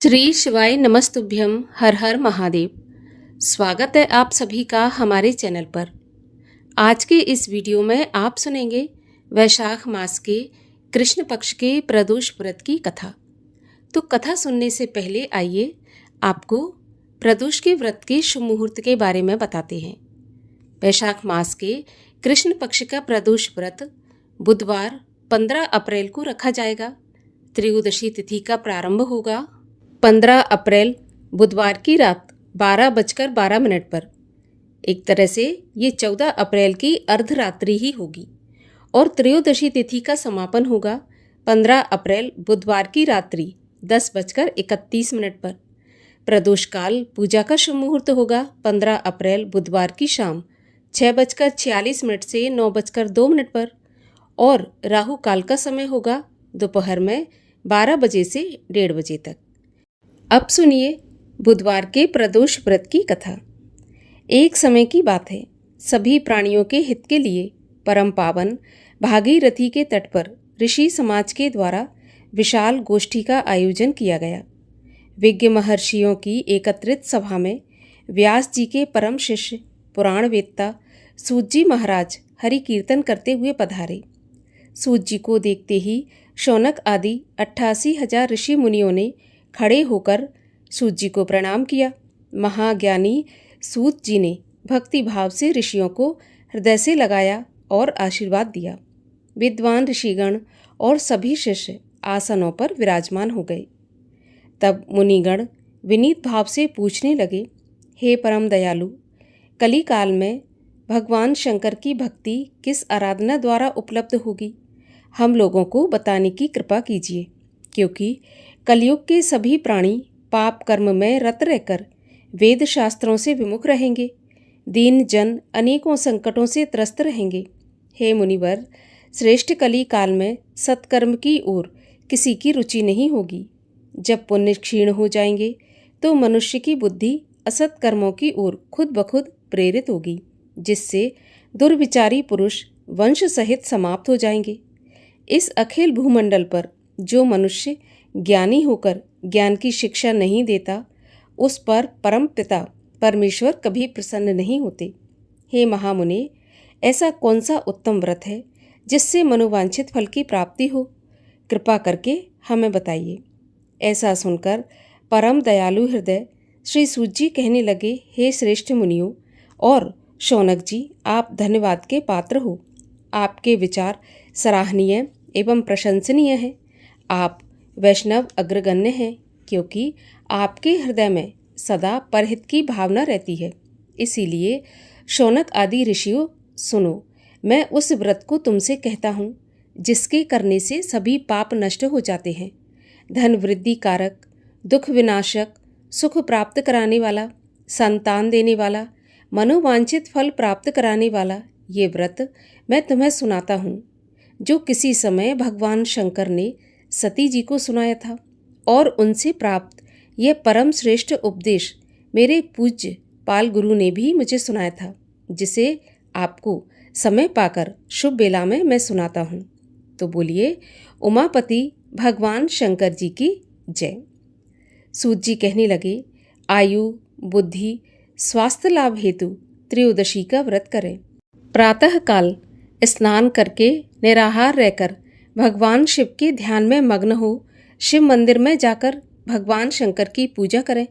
श्री शिवाय नमस्तुभ्यम। हर हर महादेव। स्वागत है आप सभी का हमारे चैनल पर। आज के इस वीडियो में आप सुनेंगे वैशाख मास के कृष्ण पक्ष के प्रदोष व्रत की कथा। तो कथा सुनने से पहले आइए आपको प्रदोष के व्रत के शुभ मुहूर्त के बारे में बताते हैं। वैशाख मास के कृष्ण पक्ष का प्रदोष व्रत बुधवार 15 अप्रैल को रखा जाएगा। त्रयोदशी तिथि का प्रारंभ होगा 15 अप्रैल बुधवार की रात 12:12 पर। एक तरह से ये 14 अप्रैल की अर्धरात्रि ही होगी और त्रयोदशी तिथि का समापन होगा 15 अप्रैल बुधवार की रात्रि 10:31 पर। प्रदोष काल पूजा का शुभ मुहूर्त होगा 15 अप्रैल बुधवार की शाम 6:46 से 9:02 पर और राहु काल का समय होगा दोपहर में 12 बजे से 1:30 बजे तक। अब सुनिए बुधवार के प्रदोष व्रत की कथा। एक समय की बात है, सभी प्राणियों के हित के लिए परम पावन भागीरथी के तट पर ऋषि समाज के द्वारा विशाल गोष्ठी का आयोजन किया गया। विज्ञ महर्षियों की एकत्रित सभा में व्यास जी के परम शिष्य पुराण वेत्ता सूत जी महाराज हरि कीर्तन करते हुए पधारे। सूत जी को देखते ही शौनक आदि 88,000 ऋषि मुनियों ने खड़े होकर सूत जी को प्रणाम किया। महाज्ञानी सूत जी ने भक्ति भाव से ऋषियों को हृदय से लगाया और आशीर्वाद दिया। विद्वान ऋषिगण और सभी शिष्य आसनों पर विराजमान हो गए। तब मुनिगण विनीत भाव से पूछने लगे, हे परम दयालु, कली काल में भगवान शंकर की भक्ति किस आराधना द्वारा उपलब्ध होगी? हम लोगों को बताने की कृपा कीजिए, क्योंकि कलयुग के सभी प्राणी पाप कर्म में रत रहकर वेद शास्त्रों से विमुख रहेंगे। दीन जन अनेकों संकटों से त्रस्त रहेंगे। हे मुनिवर, श्रेष्ठ कली काल में सत्कर्म की ओर किसी की रुचि नहीं होगी। जब पुण्य क्षीण हो जाएंगे तो मनुष्य की बुद्धि असत कर्मों की ओर खुद ब खुद प्रेरित होगी, जिससे दुर्विचारी पुरुष वंश सहित समाप्त हो जाएंगे। इस अखिल भूमंडल पर जो मनुष्य ज्ञानी होकर ज्ञान की शिक्षा नहीं देता, उस पर परम पिता परमेश्वर कभी प्रसन्न नहीं होते। हे महामुने, ऐसा कौन सा उत्तम व्रत है जिससे मनोवांछित फल की प्राप्ति हो? कृपा करके हमें बताइए। ऐसा सुनकर परम दयालु हृदय श्री सूत जी कहने लगे, हे श्रेष्ठ मुनियों और शौनक जी, आप धन्यवाद के पात्र हो। आपके विचार सराहनीय एवं प्रशंसनीय हैं। आप वैष्णव अग्रगण्य हैं, क्योंकि आपके हृदय में सदा परहित की भावना रहती है। इसीलिए शौनक आदि ऋषियों, सुनो, मैं उस व्रत को तुमसे कहता हूँ जिसके करने से सभी पाप नष्ट हो जाते हैं। धन वृद्धि कारक, दुख विनाशक, सुख प्राप्त कराने वाला, संतान देने वाला, मनोवांछित फल प्राप्त कराने वाला ये व्रत मैं तुम्हें सुनाता हूँ, जो किसी समय भगवान शंकर ने सती जी को सुनाया था और उनसे प्राप्त यह परम श्रेष्ठ उपदेश मेरे पूज्य पाल गुरु ने भी मुझे सुनाया था, जिसे आपको समय पाकर शुभ बेला में मैं सुनाता हूँ। तो बोलिए उमापति भगवान शंकर जी की जय। सूत जी कहने लगे, आयु, बुद्धि, स्वास्थ्य लाभ हेतु त्रयोदशी का व्रत करें। प्रातः काल स्नान करके निराहार रहकर भगवान शिव के ध्यान में मग्न हो शिव मंदिर में जाकर भगवान शंकर की पूजा करें।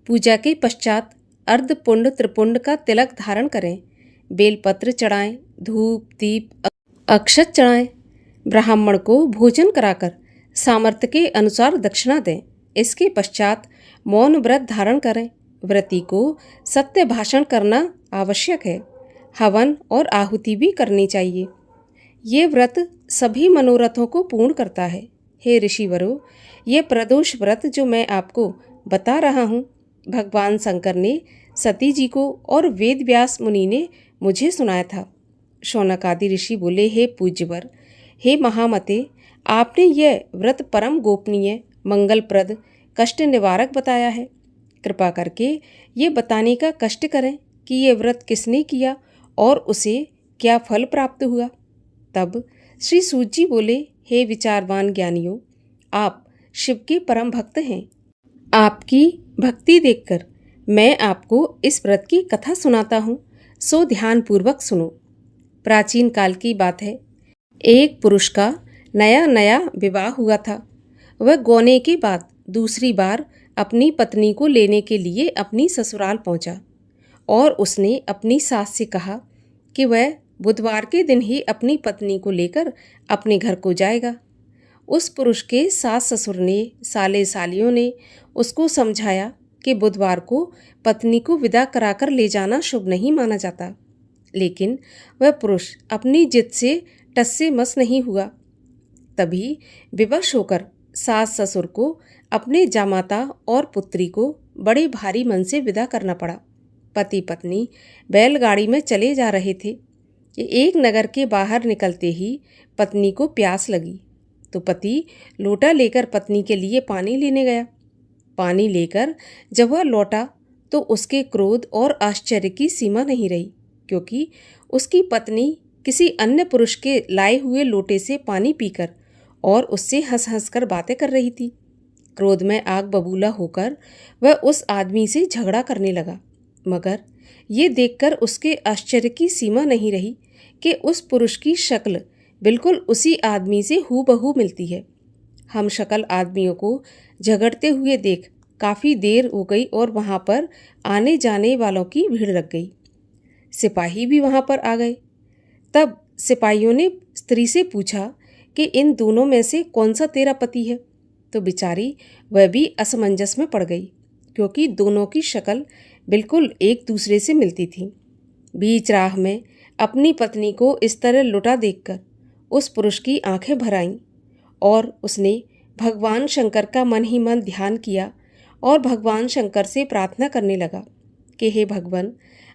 पूजा के पश्चात अर्धपुंड त्रिपुंड का तिलक धारण करें। बेलपत्र चढ़ाएं, धूप दीप अक्षत चढ़ाएं। ब्राह्मण को भोजन कराकर सामर्थ्य के अनुसार दक्षिणा दें। इसके पश्चात मौन व्रत धारण करें। व्रती को सत्य भाषण करना आवश्यक है। हवन और आहुति भी करनी चाहिए। ये व्रत सभी मनोरथों को पूर्ण करता है। हे ऋषिवरों, ये प्रदोष व्रत जो मैं आपको बता रहा हूँ, भगवान शंकर ने सती जी को और वेद व्यास मुनि ने मुझे सुनाया था। शौनक आदि ऋषि बोले, हे पूज्यवर, हे महामते, आपने यह व्रत परम गोपनीय, मंगलप्रद, कष्ट निवारक बताया है। कृपा करके ये बताने का कष्ट करें कि ये व्रत किसने किया और उसे क्या फल प्राप्त हुआ। तब श्री सूत जी बोले, हे विचारवान ज्ञानियों, आप शिव के परम भक्त हैं। आपकी भक्ति देखकर मैं आपको इस व्रत की कथा सुनाता हूँ, सो ध्यानपूर्वक सुनो। प्राचीन काल की बात है। एक पुरुष का नया नया विवाह हुआ था। वह गौने के बाद दूसरी बार अपनी पत्नी को लेने के लिए अपनी ससुराल पहुंचा और उसने अपनी सास से कहा कि वह बुधवार के दिन ही अपनी पत्नी को लेकर अपने घर को जाएगा। उस पुरुष के सास ससुर ने, साले सालियों ने उसको समझाया कि बुधवार को पत्नी को विदा कराकर ले जाना शुभ नहीं माना जाता, लेकिन वह पुरुष अपनी जिद से टस से मस नहीं हुआ। तभी विवश होकर सास ससुर को अपने जामाता और पुत्री को बड़े भारी मन से विदा करना पड़ा। पति पत्नी बैलगाड़ी में चले जा रहे थे कि एक नगर के बाहर निकलते ही पत्नी को प्यास लगी, तो पति लोटा लेकर पत्नी के लिए पानी लेने गया। पानी लेकर जब वह लौटा तो उसके क्रोध और आश्चर्य की सीमा नहीं रही, क्योंकि उसकी पत्नी किसी अन्य पुरुष के लाए हुए लोटे से पानी पीकर और उससे हंस हंस कर बातें कर रही थी। क्रोध में आग बबूला होकर वह उस आदमी से झगड़ा करने लगा, मगर ये देखकर उसके आश्चर्य की सीमा नहीं रही कि उस पुरुष की शक्ल बिल्कुल उसी आदमी से हूबहू मिलती है। हम शक्ल आदमियों को झगड़ते हुए देख काफ़ी देर हो गई और वहाँ पर आने जाने वालों की भीड़ लग गई। सिपाही भी वहाँ पर आ गए। तब सिपाहियों ने स्त्री से पूछा कि इन दोनों में से कौन सा तेरा पति है, तो बेचारी वह भी असमंजस में पड़ गई, क्योंकि दोनों की शक्ल बिल्कुल एक दूसरे से मिलती थी। बीच राह में अपनी पत्नी को इस तरह लुटा देखकर उस पुरुष की आंखें भर आईं और उसने भगवान शंकर का मन ही मन ध्यान किया और भगवान शंकर से प्रार्थना करने लगा कि हे भगवान,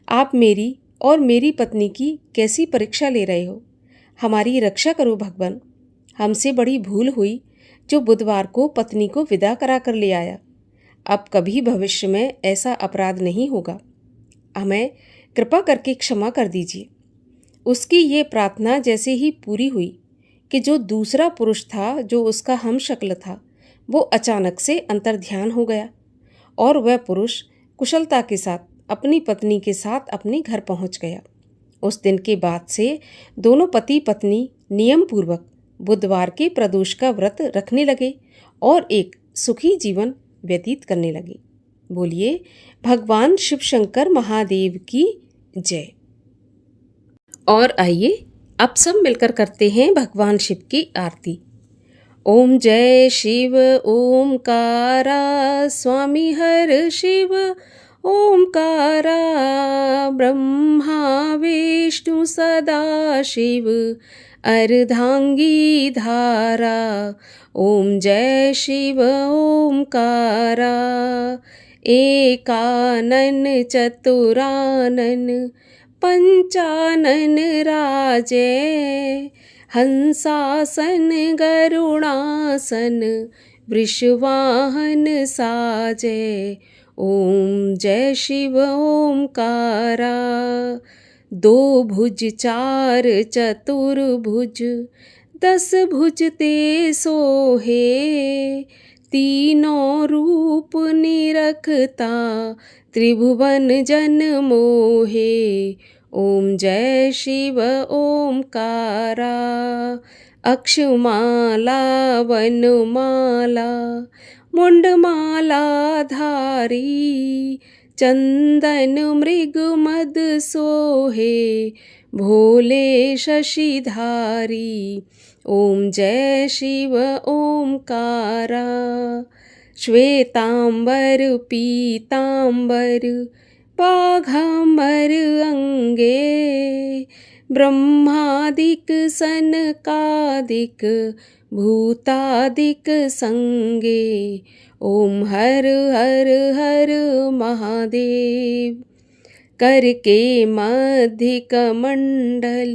आप मेरी और मेरी पत्नी की कैसी परीक्षा ले रहे हो। हमारी रक्षा करो भगवान। हमसे बड़ी भूल हुई जो बुधवार को पत्नी को विदा करा कर ले आया। अब कभी भविष्य में ऐसा अपराध नहीं होगा। हमें कृपा करके क्षमा कर दीजिए। उसकी ये प्रार्थना जैसे ही पूरी हुई कि जो दूसरा पुरुष था, जो उसका हम शक्ल था, वो अचानक से अंतर्ध्यान हो गया और वह पुरुष कुशलता के साथ अपनी पत्नी के साथ अपने घर पहुंच गया। उस दिन के बाद से दोनों पति पत्नी नियम पूर्वक बुधवार के प्रदोष का व्रत रखने लगे और एक सुखी जीवन व्यतीत करने लगे। बोलिए भगवान शिव शंकर महादेव की जय। और आइए अब सब मिलकर करते हैं भगवान शिव की आरती। ओम जय शिव ओमकारा स्वामी हर शिव ओमकारा ब्रह्मा विष्णु सदा शिव अर्धांगी धारा। ओम जय शिव ओमकारा एकानन चतुरानन पंचानन राजे हंसासन गरुणासन वृषवाहन साजे। ओम जय शिव ओमकारा दो भुज चार चतुर्भुज 10 भुज ते सोहे तीनों रूप निरखता त्रिभुवन जन मोहे। ओम जय शिव ओमकारा अक्षमाला वनमाला मुंडमाला धारी चंदन मृग मद सोहे भोले शशिधारी। ओम जय शिव ओमकारा श्वेतांबर पीतांबर बाघांबर अंगे ब्रह्मादिक सनकादिक भूतादिक संगे। ओम हर हर हर महादेव। करके मध्य कमंडल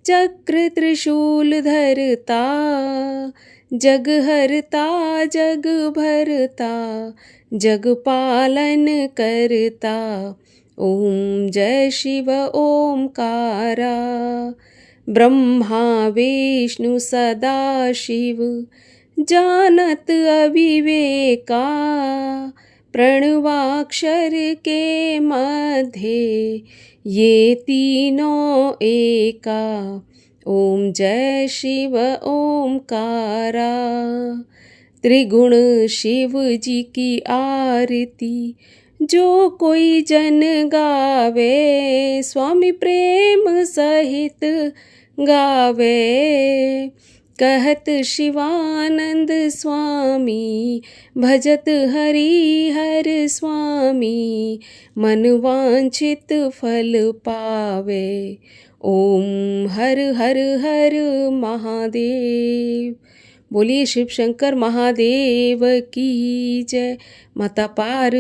चक्र त्रिशूल धरता जग हरता जग भरता जग पालन करता। ओम जय शिव ओमकारा ब्रह्मा विष्णु सदा शिव जानत अविवेका प्रणवाक्षर के मध्य ये तीनों एका। ओम जय शिव ओमकारा। त्रिगुण शिव जी की आरती जो कोई जन गावे, स्वामी प्रेम सहित गावे। कहत शिवानंद स्वामी भजत हरि हर स्वामी, मन वांछित फल पावे। ओम हर हर हर महादेव। बोलिए शिव शंकर महादेव की जय। माता पार्वती